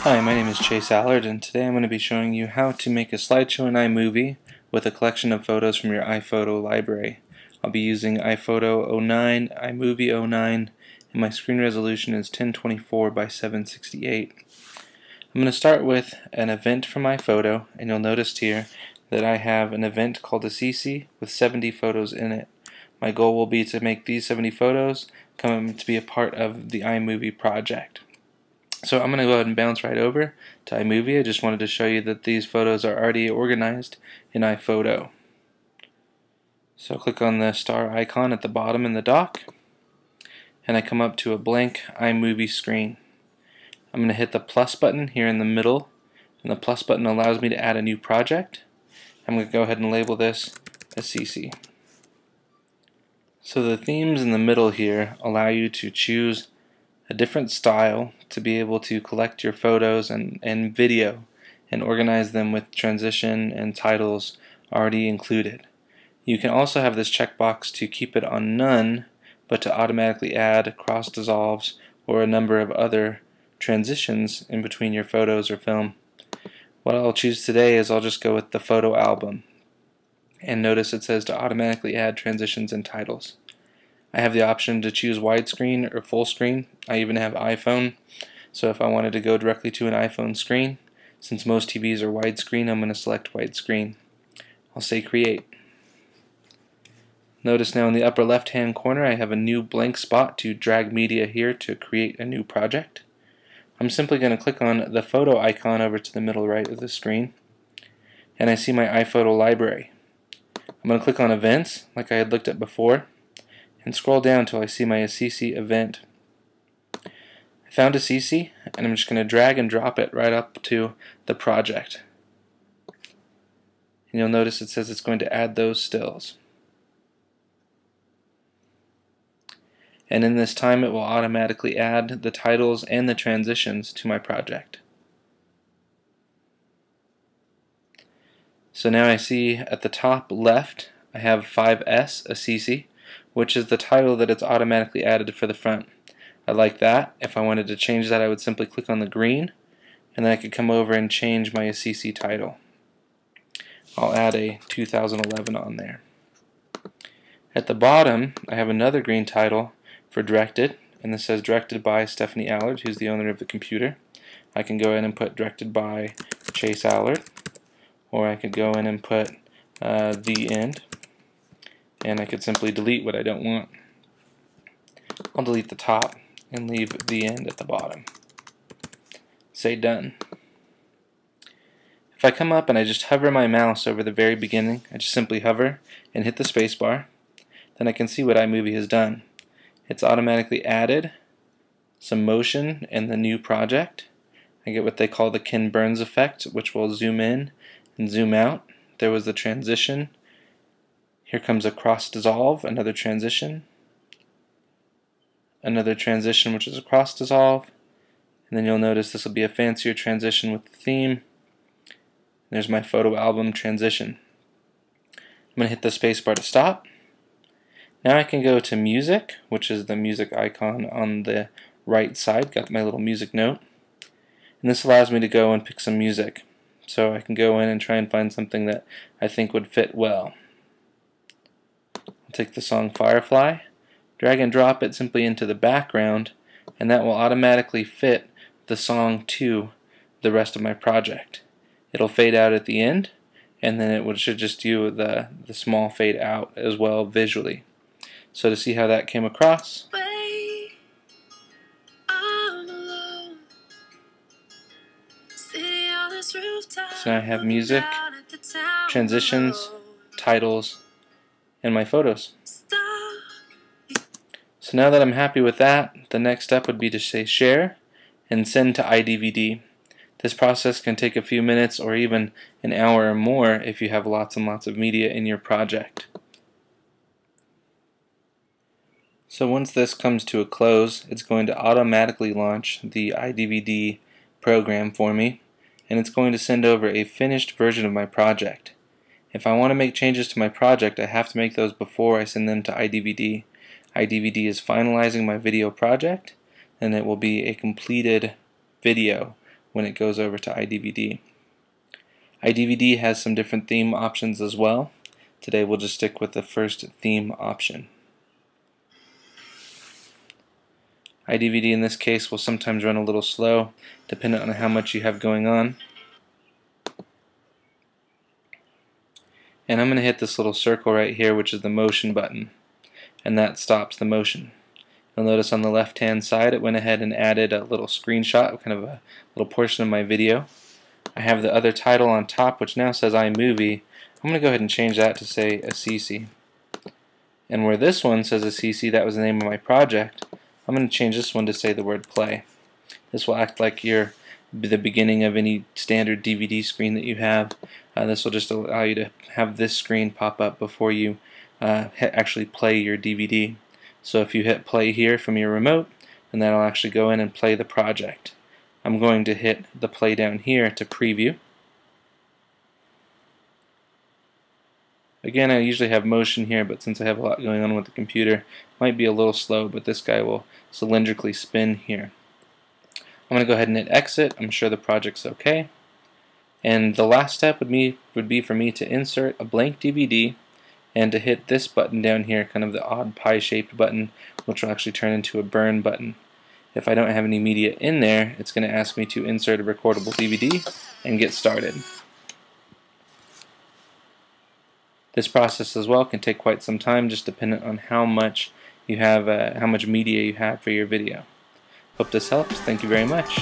Hi, my name is Chase Allard, and today I'm going to be showing you how to make a slideshow in iMovie with a collection of photos from your iPhoto library. I'll be using iPhoto 09, iMovie 09, and my screen resolution is 1024 by 768. I'm going to start with an event from iPhoto, and you'll notice here that I have an event called a CC with 70 photos in it. My goal will be to make these 70 photos come to be a part of the iMovie project. So I'm going to go ahead and bounce right over to iMovie. I just wanted to show you that these photos are already organized in iPhoto. So click on the star icon at the bottom in the dock, and I come up to a blank iMovie screen. I'm going to hit the plus button here in the middle, and the plus button allows me to add a new project. I'm going to go ahead and label this as CC. So the themes in the middle here allow you to choose a different style to be able to collect your photos and video and organize them with transition and titles already included. You can also have this checkbox to keep it on none, but to automatically add cross dissolves or a number of other transitions in between your photos or film. What I'll choose today is I'll just go with the photo album, and notice it says to automatically add transitions and titles. I have the option to choose widescreen or full screen. I even have iPhone, so if I wanted to go directly to an iPhone screen, since most TVs are widescreen, I'm going to select widescreen. I'll say create. Notice now in the upper left hand corner I have a new blank spot to drag media here to create a new project. I'm simply going to click on the photo icon over to the middle right of the screen, and I see my iPhoto library. I'm going to click on events like I had looked at before, and scroll down until I see my CC event. I found a CC, and I'm just going to drag and drop it right up to the project. And you'll notice it says it's going to add those stills. And in this time it will automatically add the titles and the transitions to my project. So now I see at the top left I have 5S, a CC, which is the title that it's automatically added for the front. I like that. If I wanted to change that, I would simply click on the green, and then I could come over and change my CC title. I'll add a 2011 on there. At the bottom I have another green title for directed, and this says directed by Stephanie Allard, who's the owner of the computer. I can go in and put directed by Chase Allard, or I could go in and put the end, and I could simply delete what I don't want. I'll delete the top and leave the end at the bottom. Say done. If I come up and I just hover my mouse over the very beginning, I just simply hover and hit the space bar, then I can see what iMovie has done. It's automatically added some motion in the new project. I get what they call the Ken Burns effect, which will zoom in and zoom out. There was the transition. Here comes a cross dissolve, another transition which is a cross dissolve, and then you'll notice this will be a fancier transition with the theme. There's my photo album transition. I'm going to hit the spacebar to stop. Now I can go to music, which is the music icon on the right side. Got my little music note, and this allows me to go and pick some music. So I can go in and try and find something that I think would fit well. Take the song Firefly, drag and drop it simply into the background, and that will automatically fit the song to the rest of my project. It'll fade out at the end, and then it should just do the small fade out as well visually. So to see how that came across, so now I have music, transitions, titles, and my photos. So now that I'm happy with that, the next step would be to say share and send to iDVD. This process can take a few minutes or even an hour or more if you have lots and lots of media in your project. So once this comes to a close, it's going to automatically launch the iDVD program for me, and it's going to send over a finished version of my project. If I want to make changes to my project, I have to make those before I send them to iDVD. iDVD is finalizing my video project, and it will be a completed video when it goes over to iDVD. iDVD has some different theme options as well. Today we'll just stick with the first theme option. iDVD in this case will sometimes run a little slow depending on how much you have going on. And I'm going to hit this little circle right here, which is the motion button, and that stops the motion. You'll notice on the left hand side it went ahead and added a little screenshot, kind of a little portion of my video. I have the other title on top, which now says iMovie. I'm going to go ahead and change that to say Assisi. And where this one says Assisi, that was the name of my project, I'm going to change this one to say the word play. This will act like the beginning of any standard DVD screen that you have. This will just allow you to have this screen pop up before you actually play your DVD. So if you hit play here from your remote, then that'll actually go in and play the project. I'm going to hit the play down here to preview. Again, I usually have motion here, but since I have a lot going on with the computer, it might be a little slow, but this guy will cylindrically spin here. I'm going to go ahead and hit exit. I'm sure the project's okay. And the last step would be for me to insert a blank DVD and to hit this button down here, kind of the odd pie-shaped button, which will actually turn into a burn button. If I don't have any media in there, it's going to ask me to insert a recordable DVD and get started. This process as well can take quite some time, just dependent on how much you have, how much media you have for your video. Hope this helps. Thank you very much.